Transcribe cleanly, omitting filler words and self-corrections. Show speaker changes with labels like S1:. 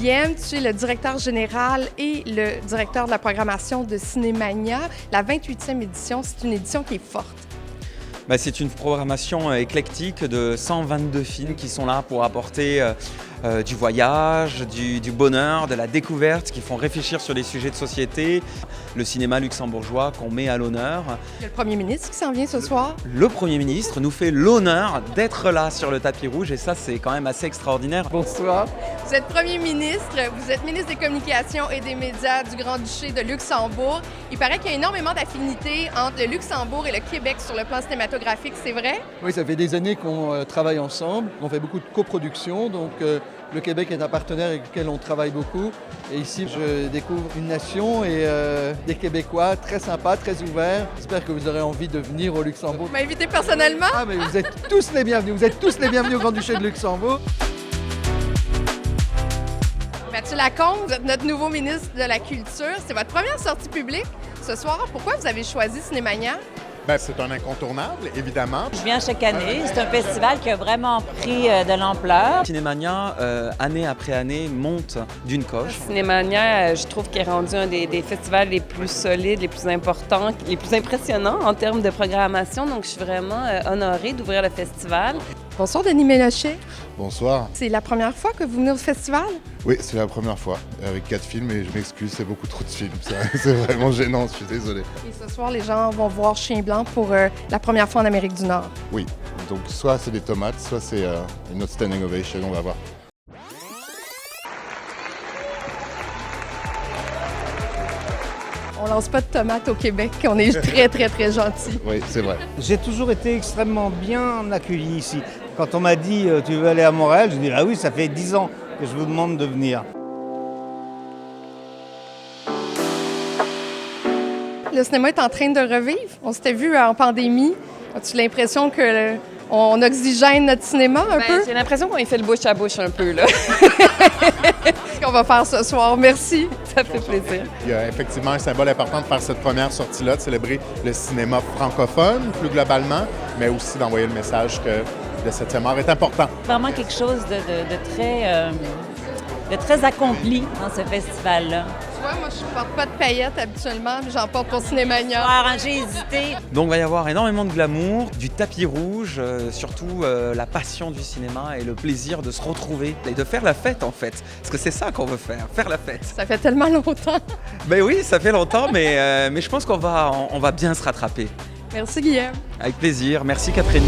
S1: Guillaume, tu es le directeur général et le directeur de la programmation de Cinémania. La 28e édition, c'est une édition qui est forte.
S2: C'est une programmation éclectique de 122 films qui sont là pour apporter du voyage, du bonheur, de la découverte, qui font réfléchir sur des sujets de société. Le cinéma luxembourgeois qu'on met à l'honneur.
S1: Il y a le Premier ministre qui s'en vient ce soir.
S2: Le Premier ministre nous fait l'honneur d'être là sur le tapis rouge et ça c'est quand même assez extraordinaire.
S3: Bonsoir.
S1: Vous êtes Premier ministre, vous êtes ministre des Communications et des Médias du Grand-Duché de Luxembourg. Il paraît qu'il y a énormément d'affinités entre le Luxembourg et le Québec sur le plan cinématographique, c'est vrai?
S3: Oui, ça fait des années qu'on travaille ensemble. On fait beaucoup de coproductions, donc le Québec est un partenaire avec lequel on travaille beaucoup. Et ici, je découvre une nation et des Québécois très sympas, très ouverts. J'espère que vous aurez envie de venir au Luxembourg.
S1: Vous m'invitez personnellement?
S3: Ah, mais vous êtes tous les bienvenus. Vous êtes tous les bienvenus au Grand-Duché de Luxembourg.
S1: Mathieu Lacombe, vous êtes notre nouveau ministre de la Culture. C'est votre première sortie publique ce soir. Pourquoi vous avez choisi Cinémania?
S4: C'est un incontournable, évidemment.
S5: Je viens chaque année. C'est un festival qui a vraiment pris de l'ampleur.
S2: Cinémania, année après année, monte d'une coche.
S6: Cinémania, je trouve qu'il est rendu un des festivals les plus solides, les plus importants, les plus impressionnants en termes de programmation. Donc, je suis vraiment honorée d'ouvrir le festival.
S1: Bonsoir, Denis Ménochet.
S4: Bonsoir.
S1: C'est la première fois que vous venez au festival?
S4: Oui, c'est la première fois, avec 4 films, et je m'excuse, c'est beaucoup trop de films. C'est vraiment gênant, je suis désolé.
S1: Et ce soir, les gens vont voir Chien blanc pour la première fois en Amérique du Nord.
S4: Oui, donc soit c'est des tomates, soit c'est une autre standing ovation, on va voir.
S1: On lance pas de tomates au Québec, on est très, très, très gentils.
S4: Oui, c'est vrai.
S7: J'ai toujours été extrêmement bien accueilli ici. Quand on m'a dit « tu veux aller à Montréal », je dis « ah oui, ça fait 10 ans que je vous demande de venir ».
S1: Le cinéma est en train de revivre. On s'était vu en pandémie. As-tu l'impression qu'on oxygène notre cinéma un peu?
S6: J'ai l'impression qu'on y fait le bouche à bouche un peu, là.
S1: C'est ce qu'on va faire ce soir. Merci.
S6: Ça fait plaisir.
S4: Il y a effectivement un symbole important de faire cette première sortie-là, de célébrer le cinéma francophone plus globalement, mais aussi d'envoyer le message que le 7e art est important.
S5: Vraiment quelque chose de très accompli dans ce festival-là.
S1: Tu vois, moi, je ne porte pas de paillettes habituellement, mais j'en porte pour Cinémania.
S5: Arranger, hésiter.
S2: Donc il va y avoir énormément de glamour, du tapis rouge, surtout la passion du cinéma et le plaisir de se retrouver et de faire la fête en fait. Parce que c'est ça qu'on veut faire la fête.
S1: Ça fait tellement longtemps.
S2: Ben oui, ça fait longtemps, mais je pense qu'on va bien se rattraper.
S1: Merci, Guillaume.
S2: Avec plaisir. Merci Catherine.